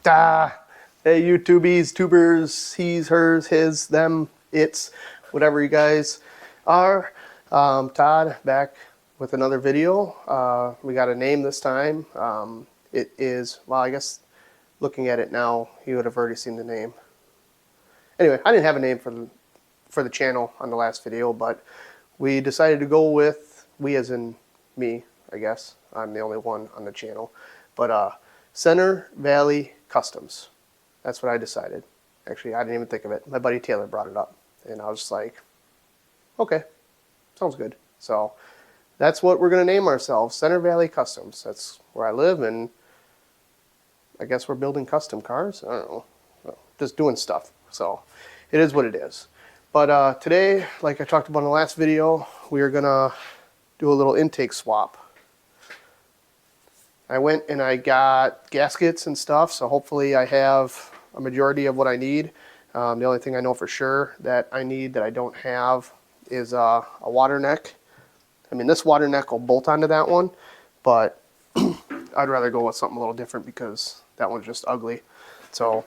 Hey, YouTubies, tubers, he's, hers, his, them, it's, whatever you guys are. Todd back with another video. We got a name this time. It is, well, I guess looking at it now, you would have already seen the name. Anyway, I didn't have a name for the channel on the last video, but we decided to go with, we as in me, I guess. I'm the only one on the channel. But Center Valley Customs. That's what I decided. Actually, I didn't even think of it. My buddy Taylor brought it up. And I was just like, okay, sounds good. So that's what we're going to name ourselves, Center Valley Customs. That's where I live, and I guess we're building custom cars. I don't know. Just doing stuff. So it is what it is. But today, like I talked about in the last video, we are going to do a little intake swap. I went and I got gaskets and stuff, so hopefully I have a majority of what I need. The only thing I know for sure that I need that I don't have is a water neck. I mean, this water neck will bolt onto that one, but I'd rather go with something a little different because that one's just ugly. So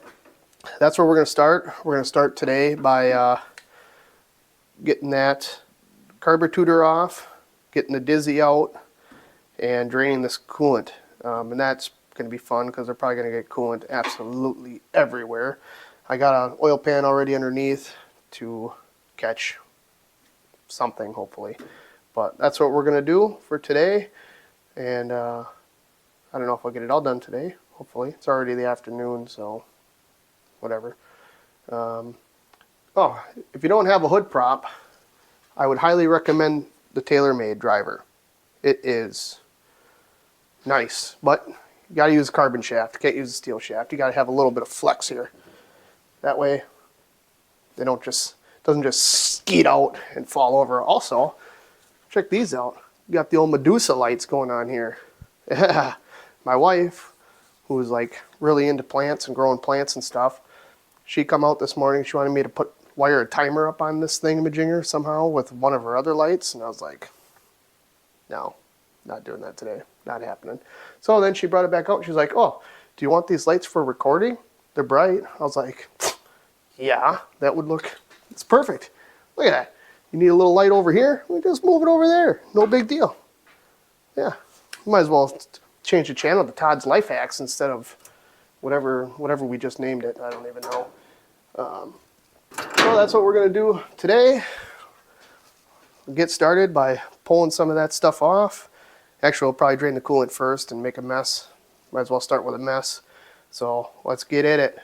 that's where we're going to start. We're going to start today by getting that carburetor off, getting the dizzy out, and draining this coolant. And that's going to be fun because they're probably going to get coolant absolutely everywhere. I got an oil pan already underneath to catch something, hopefully. But that's what we're going to do for today. And I don't know if I'll get it all done today, hopefully. It's already the afternoon, so whatever. Oh, if you don't have a hood prop, I would highly recommend the TaylorMade driver. It is nice, but you got to use a carbon shaft. You can't use a steel shaft. You got to have a little bit of flex here. That way, they don't just doesn't just skeet out and fall over. Also, check these out. You got the old Medusa lights going on here. Yeah, my wife, who's like really into plants and growing plants and stuff, she come out this morning. She wanted me to wire a timer up on this thingamajigger somehow with one of her other lights, and I was like, no. Not doing that today. Not happening. So then she brought it back out. She's like, oh, do you want these lights for recording? They're bright. I was like, yeah, that would look, it's perfect. Look at that. You need a little light over here? We just move it over there. No big deal. Yeah. You might as well change the channel to Todd's Life Hacks instead of whatever we just named it. I don't even know. So that's what we're going to do today. We'll get started by pulling some of that stuff off. Actually, we'll probably drain the coolant first and make a mess. Might as well start with a mess. So let's get at it.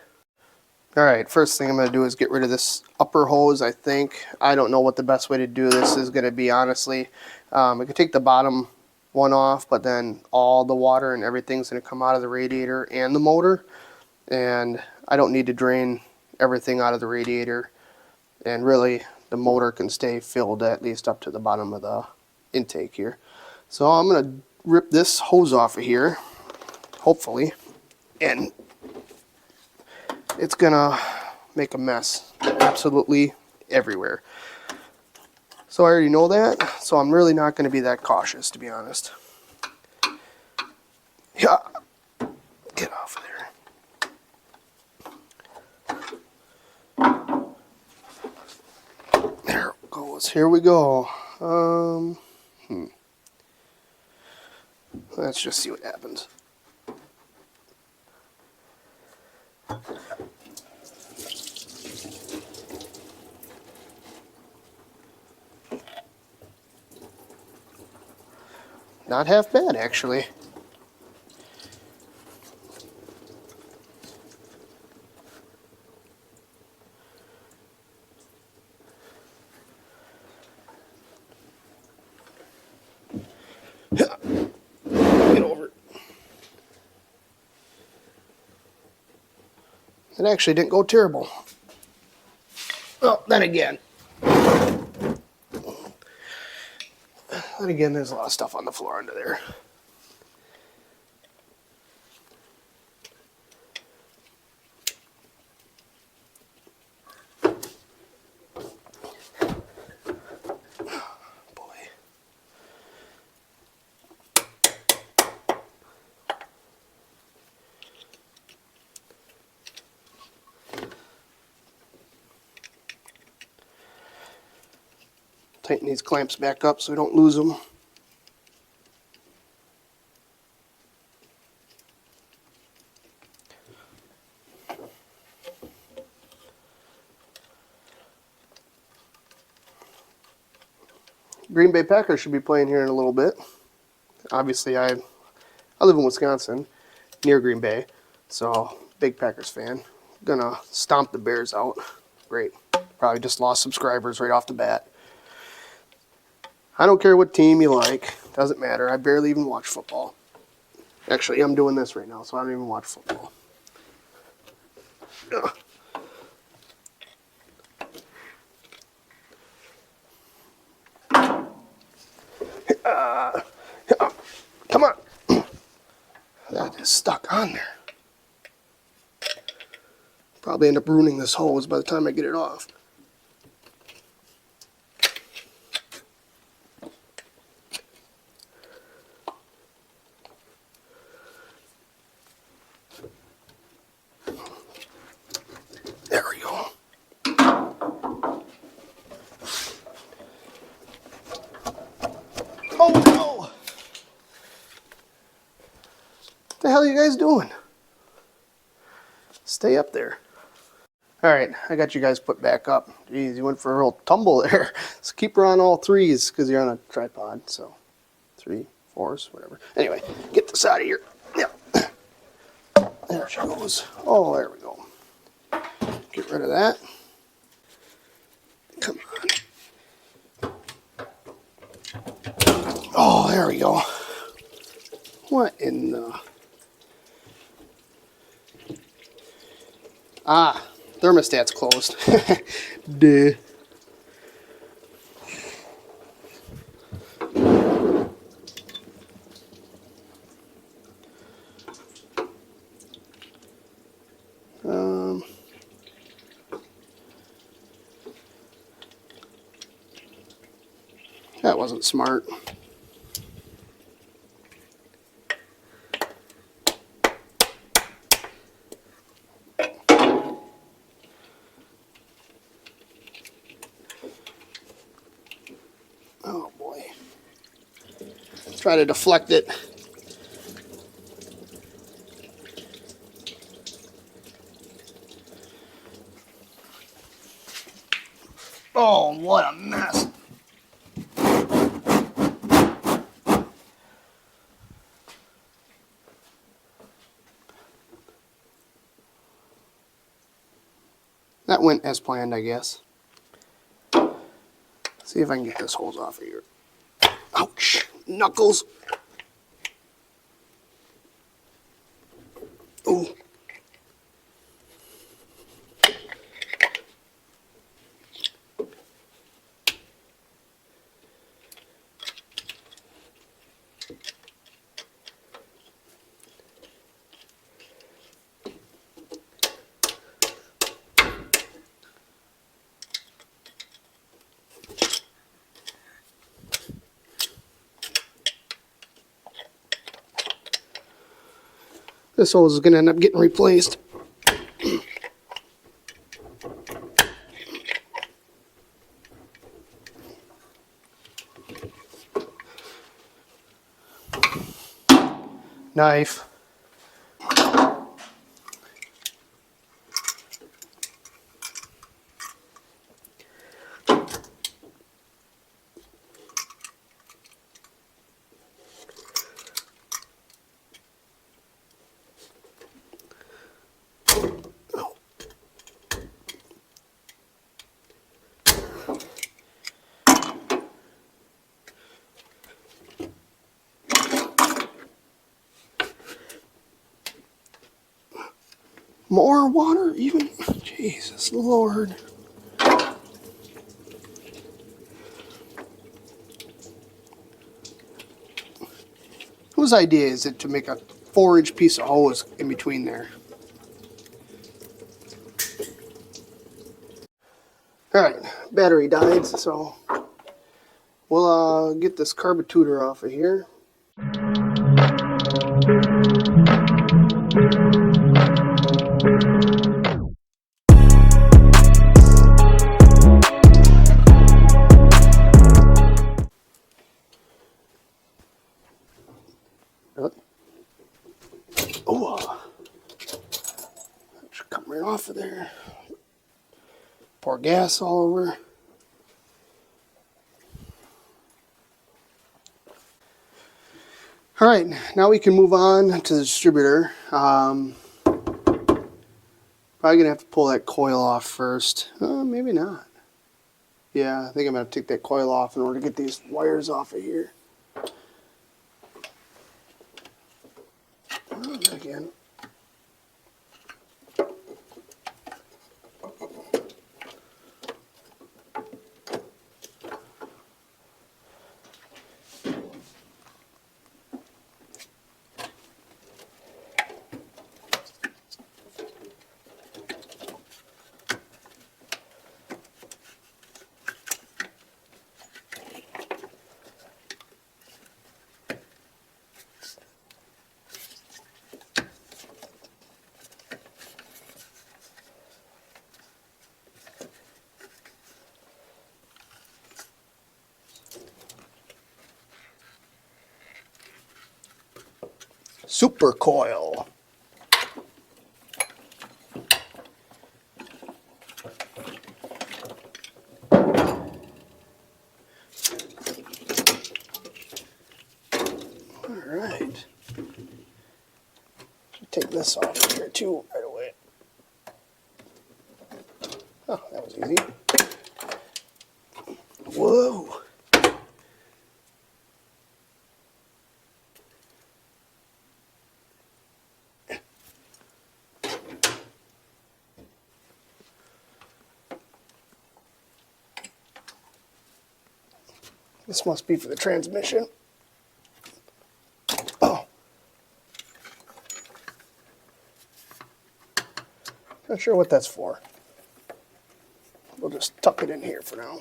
Alright, first thing I'm going to do is get rid of this upper hose, I think. I don't know what the best way to do this is going to be, honestly. I could take the bottom one off, but then all the water and everything's going to come out of the radiator and the motor. And I don't need to drain everything out of the radiator. And really, the motor can stay filled at least up to the bottom of the intake here. So I'm going to rip this hose off of here, hopefully, and it's going to make a mess absolutely everywhere. So I already know that, so I'm really not going to be that cautious, to be honest. Yeah, get off of there. There it goes. Here we go. Let's just see what happens. Not half bad, actually. Get over it. It actually didn't go terrible. Well, then again, there's a lot of stuff on the floor under there. Tighten these clamps back up so we don't lose them. Green Bay Packers should be playing here in a little bit. Obviously, I live in Wisconsin, near Green Bay, so big Packers fan. Gonna stomp the Bears out. Great. Probably just lost subscribers right off the bat. I don't care what team you like. Doesn't matter. I barely even watch football. Actually, I'm doing this right now, so I don't even watch football. Ugh. Come on. That is stuck on there. Probably end up ruining this hose by the time I get it off. There we go. Oh no! What the hell are you guys doing? Stay up there. Alright, I got you guys put back up. Jeez, you went for a real tumble there. So keep her on all threes because you're on a tripod. So 3, 4s, whatever. Anyway, get this out of here. Yeah. There she goes. Oh, there we go. Get rid of that. Come on. Oh, there we go. What in the... Ah, thermostat's closed. Duh. That wasn't smart. Oh boy. Try to deflect it. Oh, what a mess. That went as planned, I guess. See if I can get this hose off of here. Ouch! Knuckles! Ooh. This hose is going to end up getting replaced. Knife. More water even? Jesus Lord. Whose idea is it to make a 4-inch piece of hose in between there? Alright, battery died, so we'll get this carburetor off of here. Should come right off of there. Pour gas all over. All right, now we can move on to the distributor. Probably gonna have to pull that coil off first. Maybe not. Yeah, I think I'm gonna take that coil off in order to get these wires off of here. Again. Super coil. Alright. Take this off here too right away. Oh, that was easy. Whoa. This must be for the transmission. Oh. Not sure what that's for. We'll just tuck it in here for now.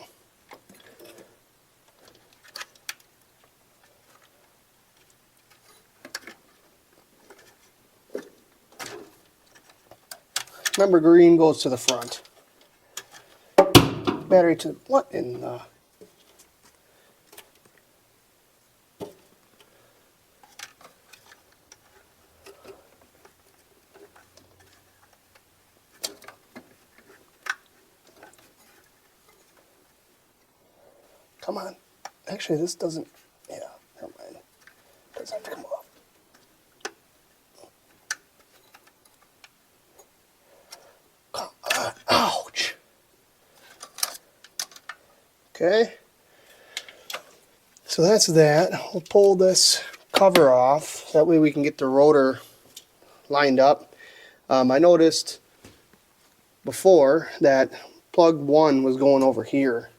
Remember, green goes to the front. Battery to what in the... Come on. Actually, this doesn't... Yeah, never mind. It doesn't have to come off. Come on. Ouch. Okay. So that's that. We'll pull this cover off. That way we can get the rotor lined up. I noticed before that plug 1 was going over here.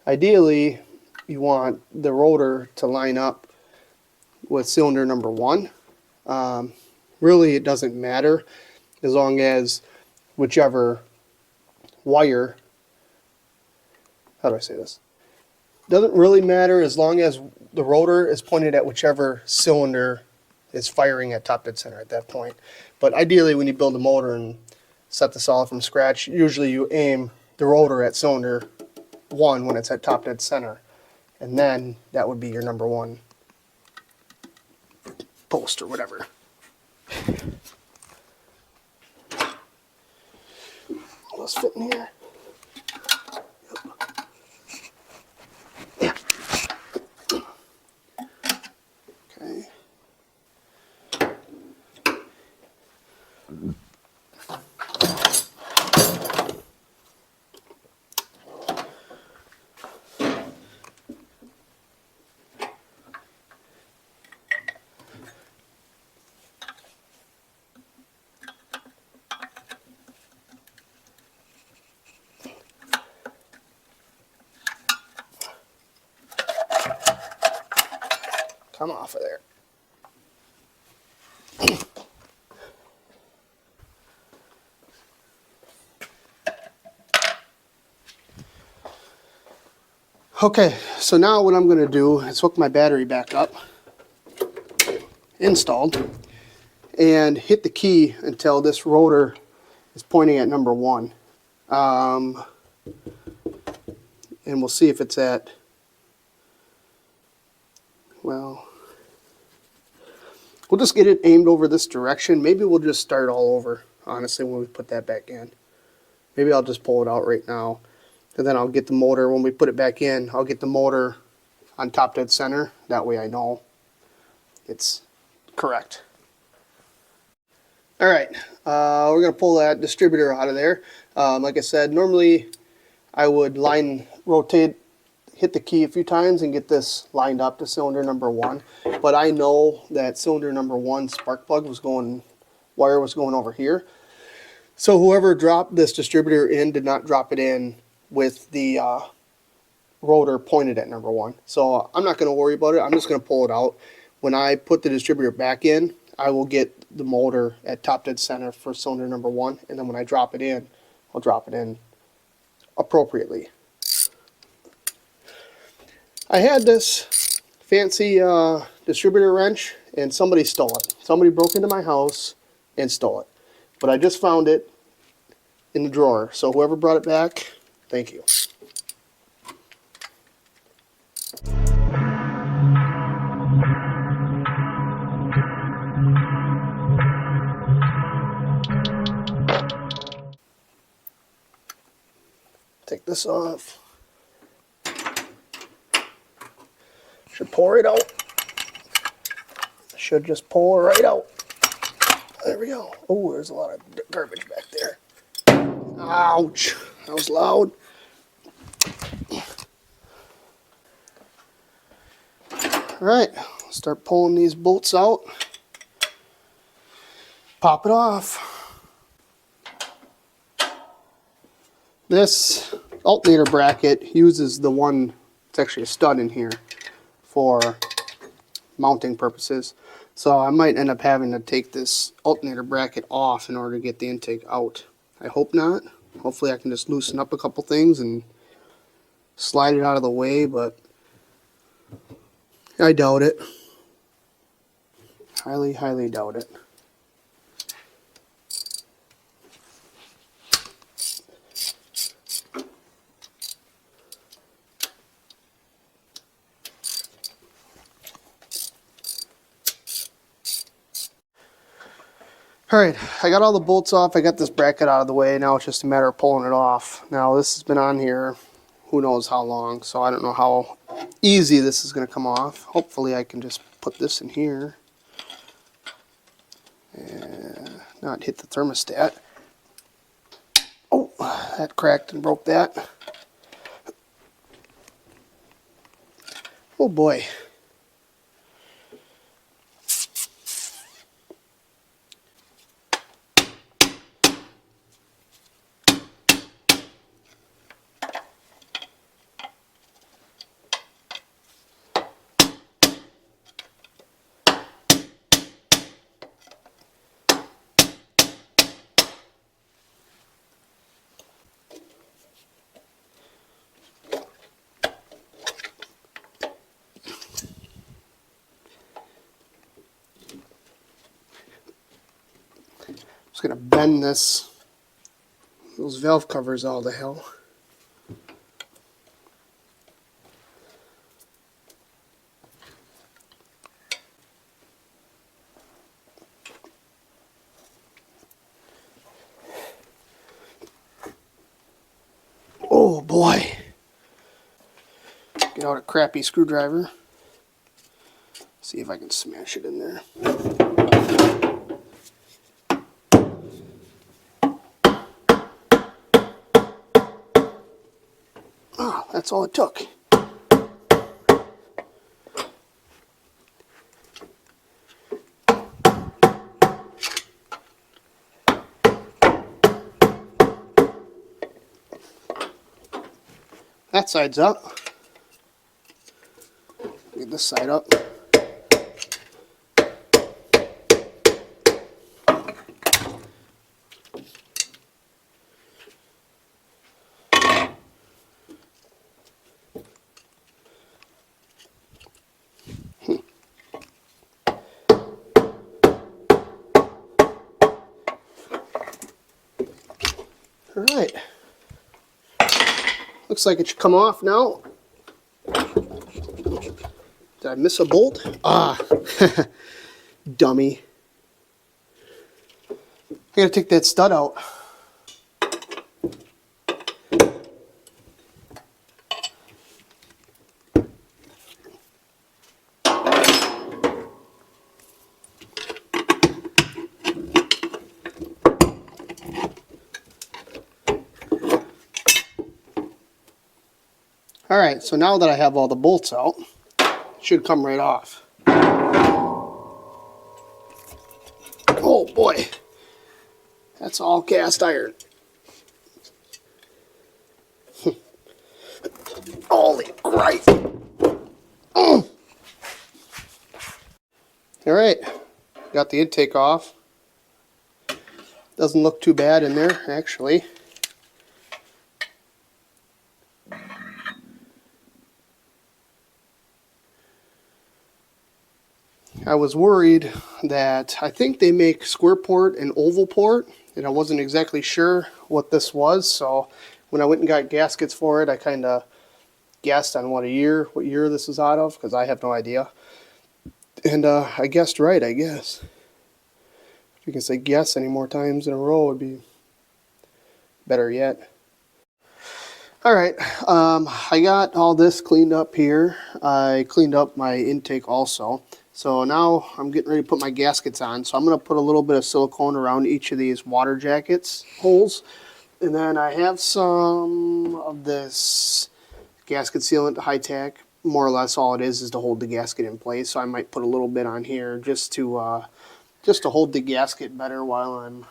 Ideally, you want the rotor to line up with cylinder number 1. Really, it doesn't matter as long as whichever wire, how do I say this? Doesn't really matter as long as the rotor is pointed at whichever cylinder is firing at top dead center at that point. But ideally, when you build a motor and set this all from scratch, usually you aim the rotor at cylinder 1 when it's at top dead center, and then that would be your number 1 post or whatever. Will this fit in here? Yep. Yeah. Okay. Come off of there. Okay, so now what I'm going to do is hook my battery back up, installed, and hit the key until this rotor is pointing at number 1. And we'll see if it's at, well, We'll just get it aimed over this direction. Maybe we'll just start all over, honestly, when we put that back in. Maybe I'll just pull it out right now. And then I'll get the motor, when we put it back in, I'll get the motor on top dead center. That way I know it's correct. All right, we're going to pull that distributor out of there. Like I said, normally I would rotate, hit the key a few times and get this lined up to cylinder number 1. But I know that cylinder number 1 spark plug wire was going over here. So whoever dropped this distributor in did not drop it in with the rotor pointed at number 1. So I'm not going to worry about it. I'm just going to pull it out. When I put the distributor back in, I will get the motor at top dead center for cylinder number 1, and then when I drop it in, I'll drop it in appropriately. I had this fancy distributor wrench, and somebody stole it. Somebody broke into my house and stole it. But I just found it in the drawer, so whoever brought it back, thank you. Take this off. Should pour it out. Should just pour right out. There we go. Oh, there's a lot of garbage back there. Ouch. That was loud. Alright, start pulling these bolts out. Pop it off. This alternator bracket uses the one, it's actually a stud in here for mounting purposes. So I might end up having to take this alternator bracket off in order to get the intake out. I hope not. Hopefully I can just loosen up a couple things and slide it out of the way, but I doubt it. Highly, highly doubt it. Alright, I got all the bolts off, I got this bracket out of the way, now it's just a matter of pulling it off. Now this has been on here who knows how long, so I don't know how easy this is going to come off. Hopefully I can just put this in here and not hit the thermostat. Oh, that cracked and broke that. Oh boy. Just gonna bend those valve covers all to hell. Oh boy. Get out a crappy screwdriver. See if I can smash it in there. Oh, that's all it took. That side's up. Get this side up. All right. Looks like it should come off now. Did I miss a bolt? Ah, Dummy. I gotta take that stud out. Alright, so now that I have all the bolts out, it should come right off. Oh boy, that's all cast iron. Holy Christ! Alright, got the intake off. Doesn't look too bad in there, actually. I was worried that I think they make square port and oval port, and I wasn't exactly sure what this was, so when I went and got gaskets for it, I kind of guessed on what year this is out of, because I have no idea. And I guessed right, I guess. If you can say guess any more times in a row, it would be better yet. Alright, I got all this cleaned up here. I cleaned up my intake also. So now I'm getting ready to put my gaskets on. So I'm going to put a little bit of silicone around each of these water jackets holes. And then I have some of this gasket sealant, high tech. More or less all it is to hold the gasket in place. So I might put a little bit on here just to hold the gasket better while I'm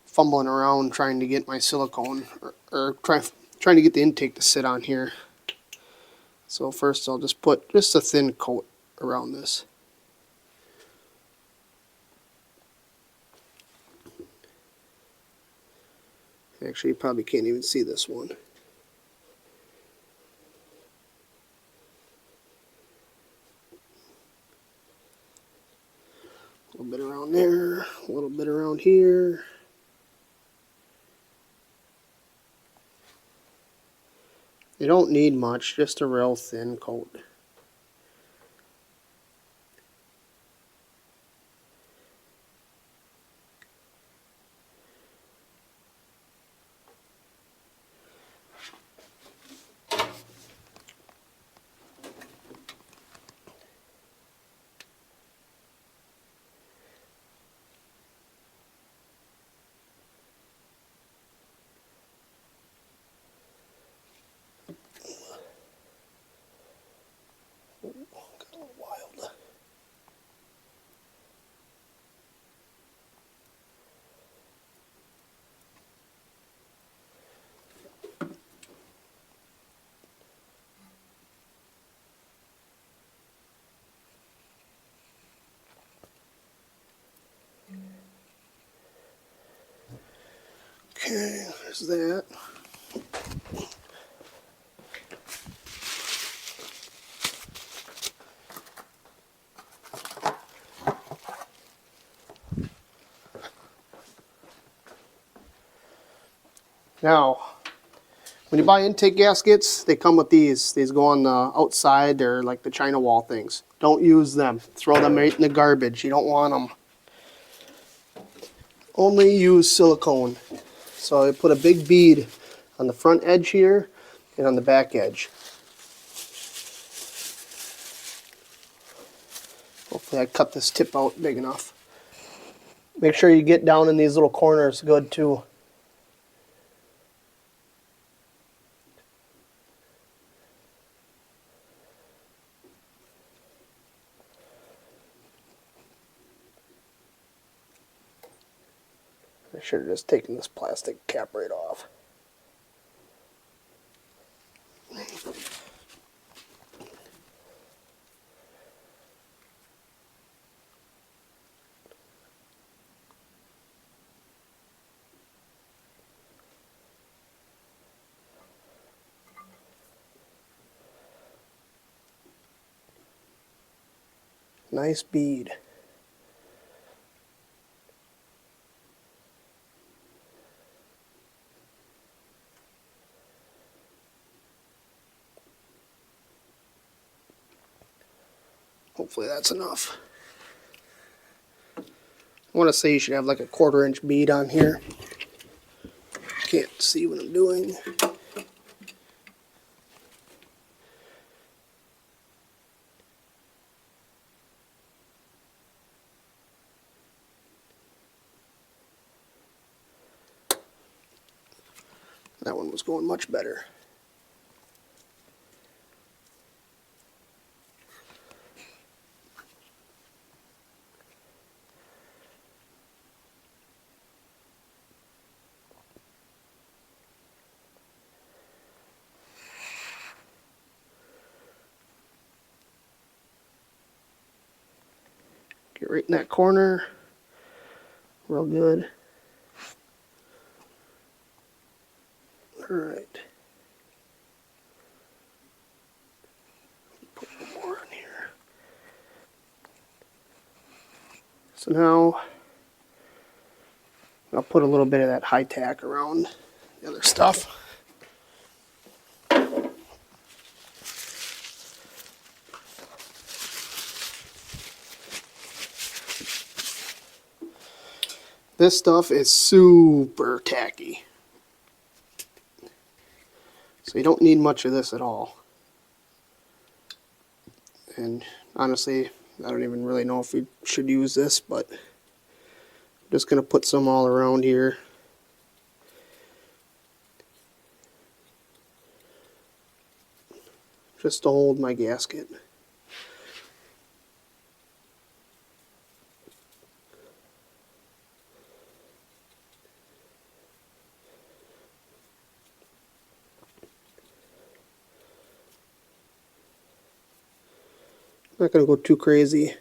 fumbling around trying to get my silicone or trying to get the intake to sit on here. So first I'll just put just a thin coat around this. Actually, you probably can't even see this one. A little bit around there, a little bit around here. You don't need much, just a real thin coat. Got a little wild. Okay, there's that. Now, when you buy intake gaskets, they come with these. These go on the outside. They're like the China wall things. Don't use them. Throw them right in the garbage. You don't want them. Only use silicone. So I put a big bead on the front edge here and on the back edge. Hopefully I cut this tip out big enough. Make sure you get down in these little corners good too. I should have just taken this plastic cap right off. Nice bead. Hopefully that's enough. I want to say you should have like a 1/4 inch bead on here. Can't see what I'm doing. That one was going much better. Get right in that corner. Real good. Alright. Put one more in here. So now I'll put a little bit of that high tack around the other stuff. This stuff is super tacky. So you don't need much of this at all. And honestly, I don't even really know if we should use this, but I'm just going to put some all around here. Just to hold my gasket. Not going to go too crazy.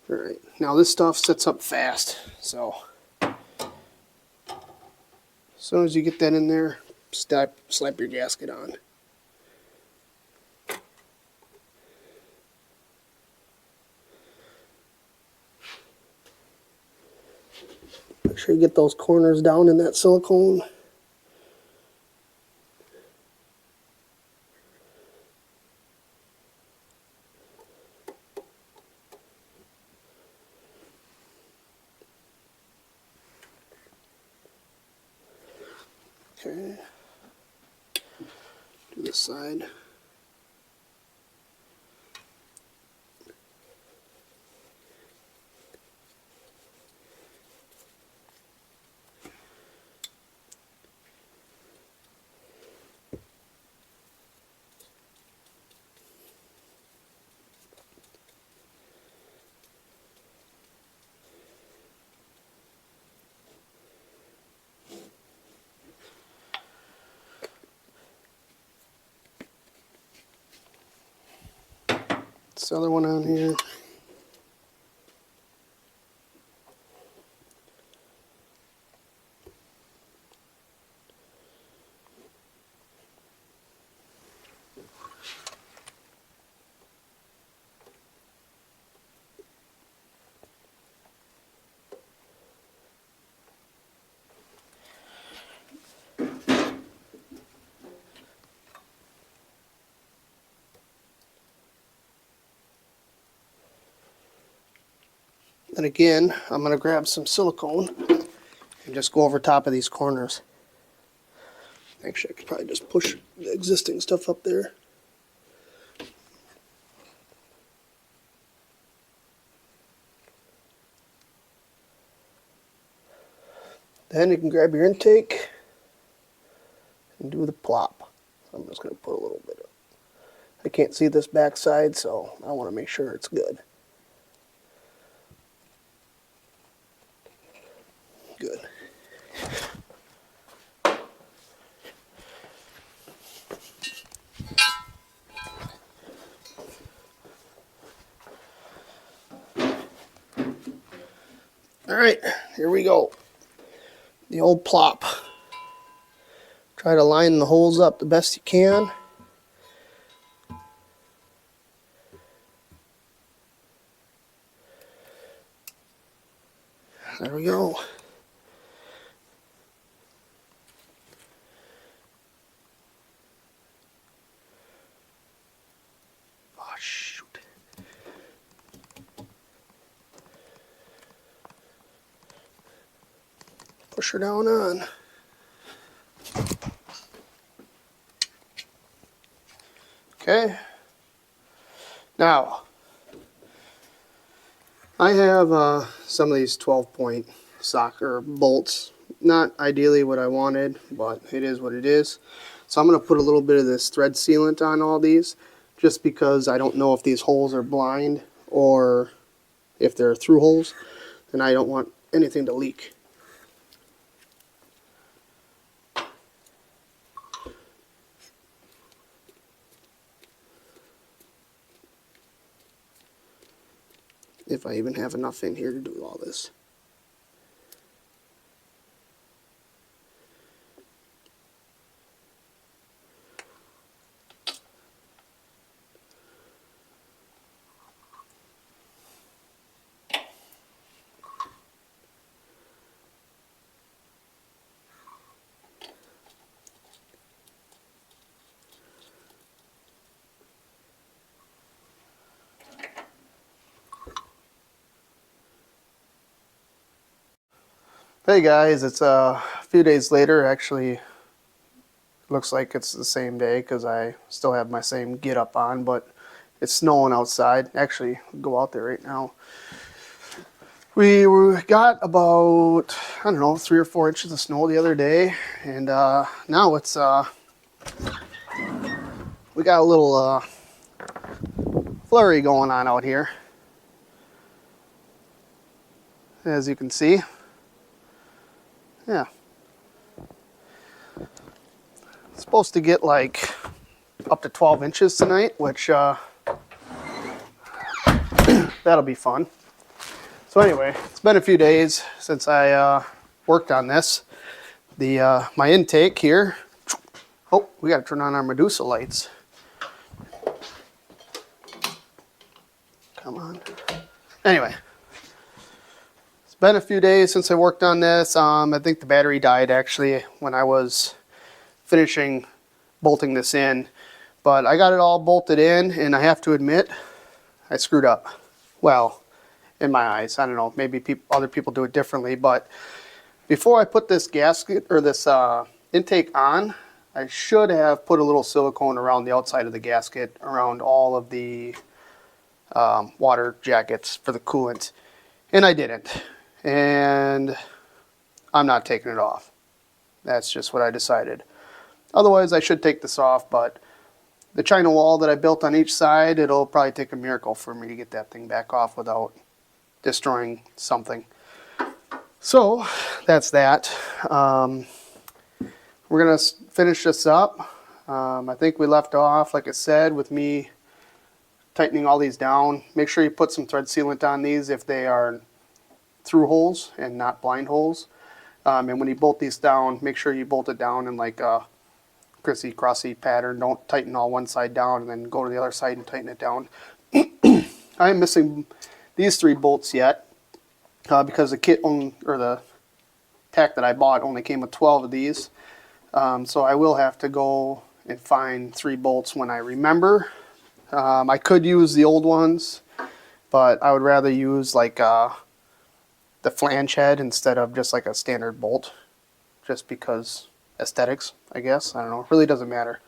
Alright, now this stuff sets up fast, so as soon as you get that in there, slap your gasket on. Make sure you get those corners down in that silicone. Okay. Do this side. This other one on here. And again, I'm going to grab some silicone and just go over top of these corners. Actually, I could probably just push the existing stuff up there. Then you can grab your intake and do the plop. I'm just going to put a little bit of, I can't see this back side, so I want to make sure it's good. Good. Alright, here we go. The old plop. Try to line the holes up the best you can. There we go. Oh, shoot. push her down on. Okay. Now, I have some of these 12-point socket bolts. Not ideally what I wanted, but it is what it is. So I'm going to put a little bit of this thread sealant on all these, just because I don't know if these holes are blind or if they're through holes, and I don't want anything to leak. If I even have enough in here to do all this. Hey guys, it's a few days later. Actually, looks like it's the same day because I still have my same get up on, but it's snowing outside. Actually, I'll go out there right now. We got about, I don't know, 3 or 4 inches of snow the other day, and now it's we got a little flurry going on out here, as you can see. Yeah. It's supposed to get like up to 12 inches tonight, which that'll be fun. So anyway, it's been a few days since I worked on this. The my intake here. Oh, we got to turn on our Medusa lights. Come on. Anyway. Been a few days since I worked on this. I think the battery died actually when I was finishing bolting this in, but I got it all bolted in, and I have to admit I screwed up. Well, in my eyes, I don't know, maybe other people do it differently, but before I put this gasket or this intake on, I should have put a little silicone around the outside of the gasket, around all of the water jackets for the coolant, and I didn't. And I'm not taking it off. That's just what I decided. Otherwise, I should take this off, but the China wall that I built on each side, it'll probably take a miracle for me to get that thing back off without destroying something. So, that's that. We're going to finish this up. I think we left off, like I said, with me tightening all these down. Make sure you put some thread sealant on these if they are through holes and not blind holes. And when you bolt these down, make sure you bolt it down in like a crissy-crossy pattern. Don't tighten all one side down and then go to the other side and tighten it down. I am missing these 3 bolts yet because the kit or the tack that I bought only came with 12 of these. So I will have to go and find 3 bolts when I remember. I could use the old ones, but I would rather use like the flange head instead of just like a standard bolt, just because aesthetics, I guess. I don't know, it really doesn't matter.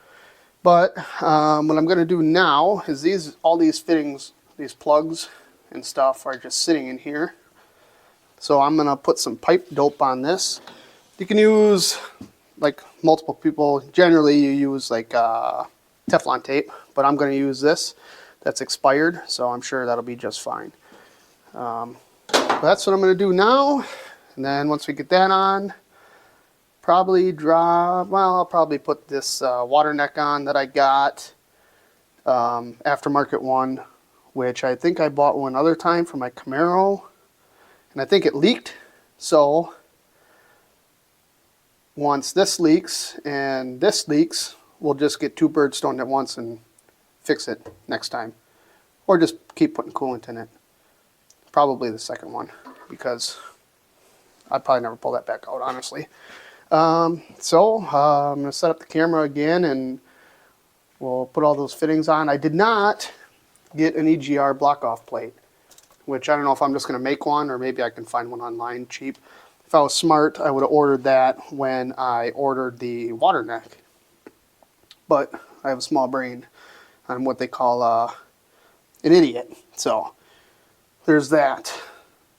But what I'm going to do now is all these fittings, these plugs and stuff are just sitting in here. So I'm going to put some pipe dope on this. You can use, like multiple people, generally you use like Teflon tape, but I'm going to use this that's expired, so I'm sure that'll be just fine. That's what I'm going to do now, and then once we get that on, I'll probably put this water neck on that I got, aftermarket one, which I think I bought one other time for my Camaro, and I think it leaked. So once this leaks and this leaks, we'll just get 2 birds stoned at once and fix it next time, or just keep putting coolant in it. Probably the second one, because I'd probably never pull that back out, honestly. I'm going to set up the camera again, and we'll put all those fittings on. I did not get an EGR block-off plate, which I don't know if I'm just going to make one, or maybe I can find one online cheap. if I was smart, I would have ordered that when I ordered the water neck. But I have a small brain. I'm what they call an idiot. So there's that.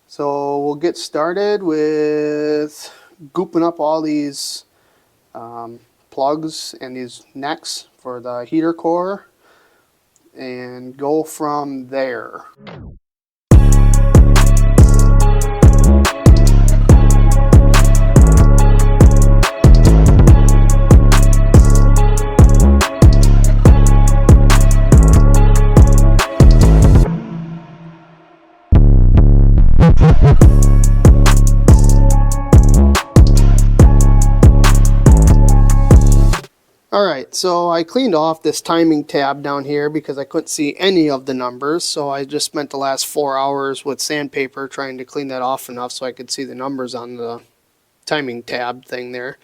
So we'll get started with gooping up all these plugs and these necks for the heater core and go from there. Alright, so I cleaned off this timing tab down here because I couldn't see any of the numbers, so I just spent the last 4 hours with sandpaper trying to clean that off enough so I could see the numbers on the timing tab thing there.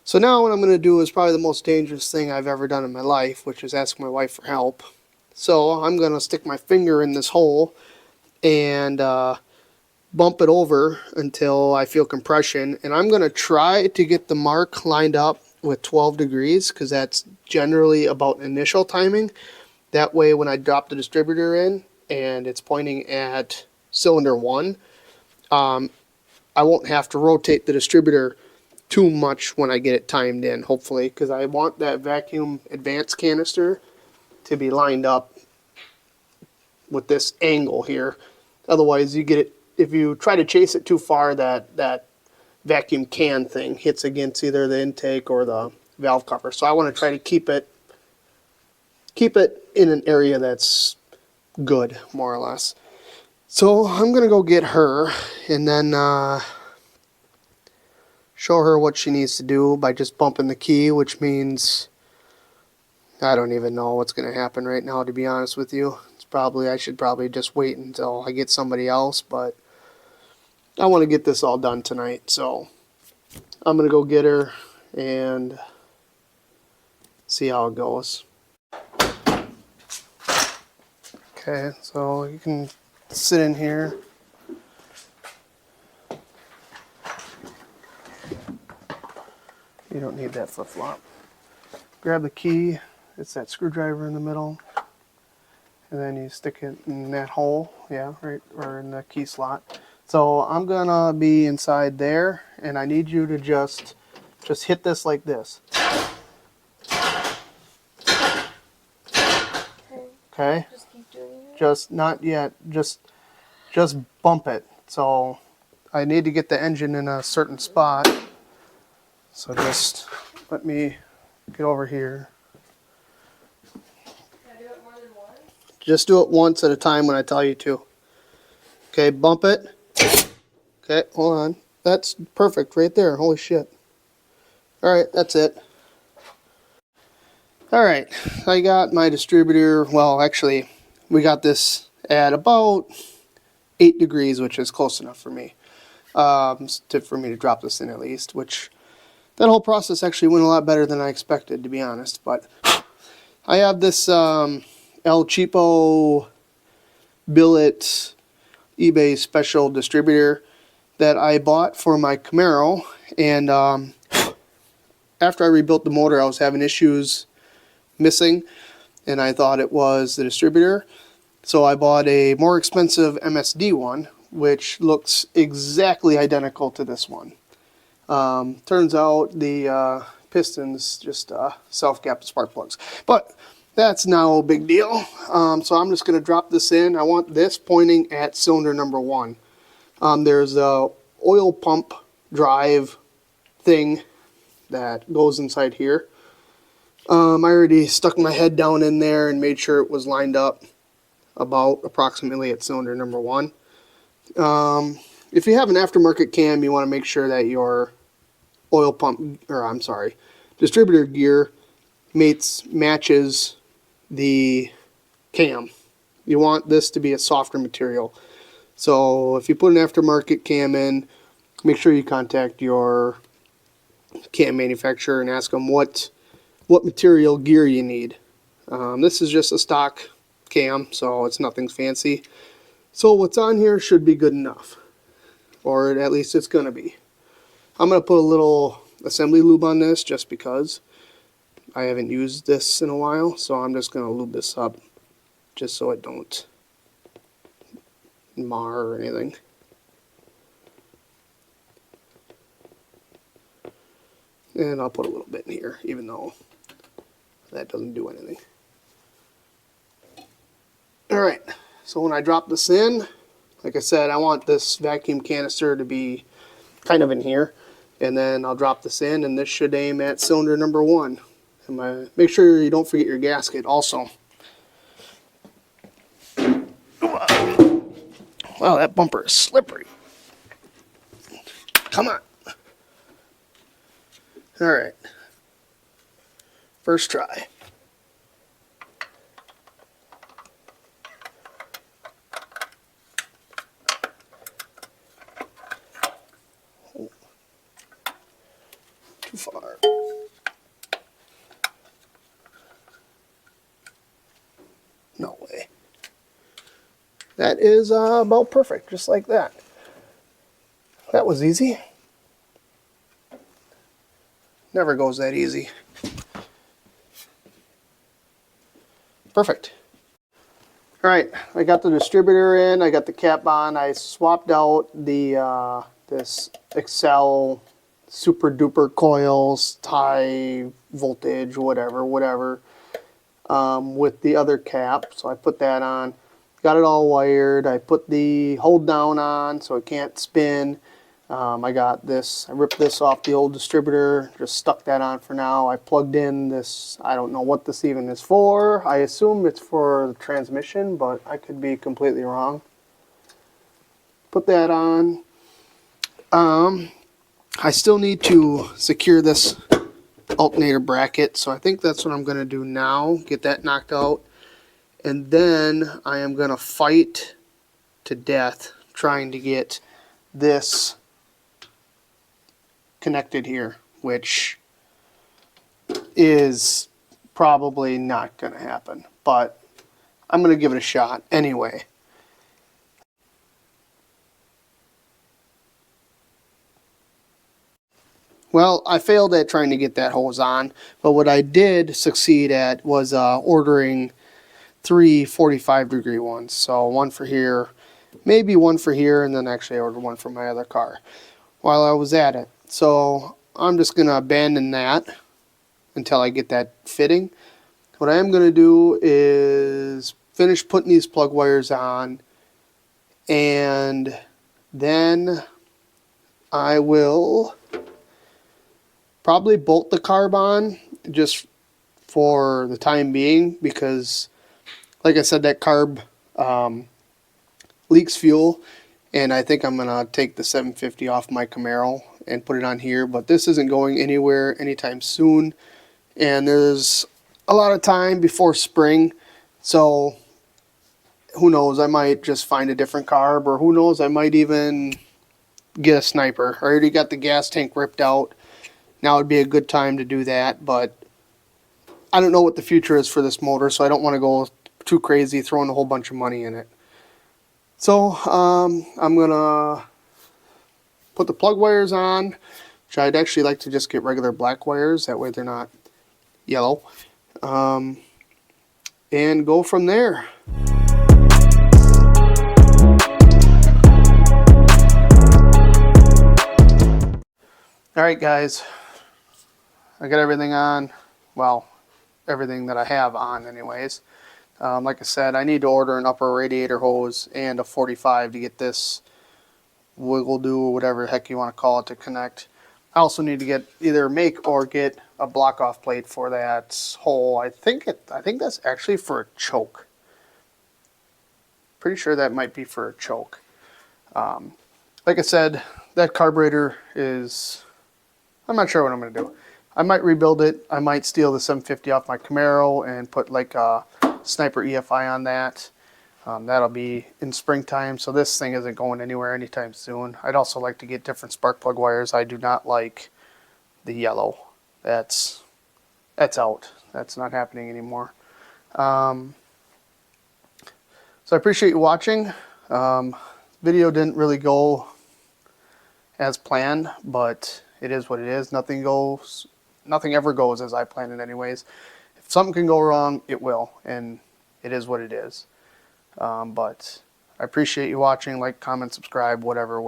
So now what I'm going to do is probably the most dangerous thing I've ever done in my life, which is ask my wife for help. So I'm going to stick my finger in this hole and bump it over until I feel compression, and I'm going to try to get the mark lined up with 12 degrees because that's generally about initial timing. That way when I drop the distributor in and it's pointing at cylinder 1, I won't have to rotate the distributor too much when I get it timed in, hopefully, because I want that vacuum advanced canister to be lined up with this angle here. Otherwise you get it, if you try to chase it too far, that vacuum can thing hits against either the intake or the valve cover. So I want to try to keep it in an area that's good, more or less. So I'm gonna go get her and then show her what she needs to do by just bumping the key, which means I don't even know what's gonna happen right now, to be honest with you. I should probably just wait until I get somebody else, but I want to get this all done tonight, so I'm going to go get her and see how it goes. Okay, so you can sit in here. You don't need that flip-flop. Grab the key, it's that screwdriver in the middle, and then you stick it in that hole, yeah, right, or in the key slot. So I'm gonna be inside there, and I need you to just hit this like this. Okay. Just keep doing it. Just not yet. Just bump it. So I need to get the engine in a certain spot. So just let me get over here. Can I do it more than once? Just do it once at a time when I tell you to. Okay, bump it. Okay, hold on. That's perfect right there. Holy shit. Alright, that's it. Alright, I got my distributor. Well, actually, we got this at about 8 degrees, which is close enough for me. For me to drop this in at least, which that whole process actually went a lot better than I expected, to be honest. But I have this El Cheapo billet eBay special distributor that I bought for my Camaro, and after I rebuilt the motor I was having issues missing, and I thought it was the distributor, so I bought a more expensive MSD one which looks exactly identical to this one. Turns out the pistons just self-gap the spark plugs, but that's no big deal. So I'm just going to drop this in. I want this pointing at cylinder number 1. There's a oil pump drive thing that goes inside here. I already stuck my head down in there and made sure it was lined up about approximately at cylinder number 1. If you have an aftermarket cam, you want to make sure that your oil pump, or I'm sorry, distributor gear matches the cam. You want this to be a softer material. So if you put an aftermarket cam in, make sure you contact your cam manufacturer and ask them what material gear you need. This is just a stock cam, so it's nothing fancy. So what's on here should be good enough. or at least it's going to be. I'm going to put a little assembly lube on this just because I haven't used this in a while, so I'm just going to lube this up just so it don't mar or anything. And I'll put a little bit in here, even though that doesn't do anything. Alright, so when I drop this in, like I said, I want this vacuum canister to be kind of in here. And then I'll drop this in, and this should aim at cylinder number 1. And make sure you don't forget your gasket also. Wow, that bumper is slippery. Come on. Alright. First try. Oh. Too far. No way. That is about perfect, just like that. That was easy. Never goes that easy. Perfect. Alright, I got the distributor in, I got the cap on, I swapped out the this Excel super duper coils, high voltage, whatever, with the other cap. So I put that on, got it all wired. I put the hold down on so it can't spin. I got this, I ripped this off the old distributor, just stuck that on for now. I plugged in this, I don't know what this even is for. I assume it's for the transmission, but I could be completely wrong. Put that on. I still need to secure this alternator bracket, so I think that's what I'm going to do now, get that knocked out. And then I am going to fight to death trying to get this connected here, which is probably not going to happen, but I'm going to give it a shot anyway. Well, I failed at trying to get that hose on, but what I did succeed at was ordering 3 45-degree ones. So one for here, maybe one for here, and then actually I ordered one for my other car while I was at it. So I'm just going to abandon that until I get that fitting. What I am going to do is finish putting these plug wires on, and then I will probably bolt the carb on just for the time being, because like I said, that carb leaks fuel, and I think I'm gonna take the 750 off my Camaro and put it on here, but this isn't going anywhere anytime soon, and there's a lot of time before spring, so who knows, I might just find a different carb, or who knows, I might even get a sniper. I already got the gas tank ripped out. Now would be a good time to do that, but I don't know what the future is for this motor, so I don't want to go too crazy throwing a whole bunch of money in it. So I'm gonna put the plug wires on, which I'd actually like to just get regular black wires, that way they're not yellow, and go from there. Alright guys, I got everything on, well, everything that I have on anyways. Like I said, I need to order an upper radiator hose and a 45 to get this wiggle do, or whatever the heck you want to call it, to connect. I also need to get either make or get a block off plate for that hole. I think that's actually for a choke. Pretty sure that might be for a choke. Like I said, that carburetor is, I'm not sure what I'm going to do. I might rebuild it. I might steal the 750 off my Camaro and put like a Sniper EFI on that. That'll be in springtime, so this thing isn't going anywhere anytime soon. I'd also like to get different spark plug wires. I do not like the yellow. That's out. That's not happening anymore. So I appreciate you watching. Video didn't really go as planned, but it is what it is. Nothing ever goes as I planned it anyways. If something can go wrong, it will, and it is what it is. But I appreciate you watching. Like, comment, subscribe, whatever.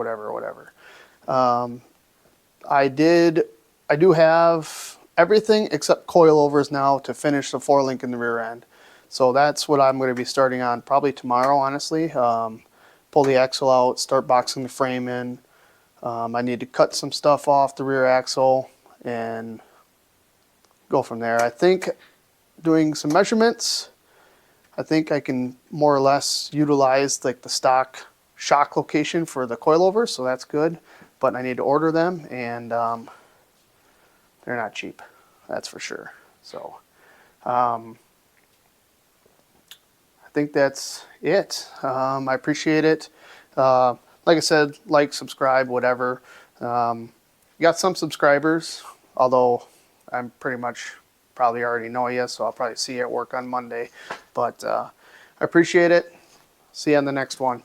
I do have everything except coilovers now to finish the 4-link in the rear end. So that's what I'm going to be starting on probably tomorrow, honestly. Pull the axle out, start boxing the frame in. I need to cut some stuff off the rear axle and go from there. I think doing some measurements, I think I can more or less utilize like the stock shock location for the coilovers, so that's good. But I need to order them, and they're not cheap, that's for sure. So I think that's it. I appreciate it. Like I said, like, subscribe, whatever. Got some subscribers, although I'm pretty much probably already know you, so I'll probably see you at work on Monday. But I appreciate it. See you on the next one.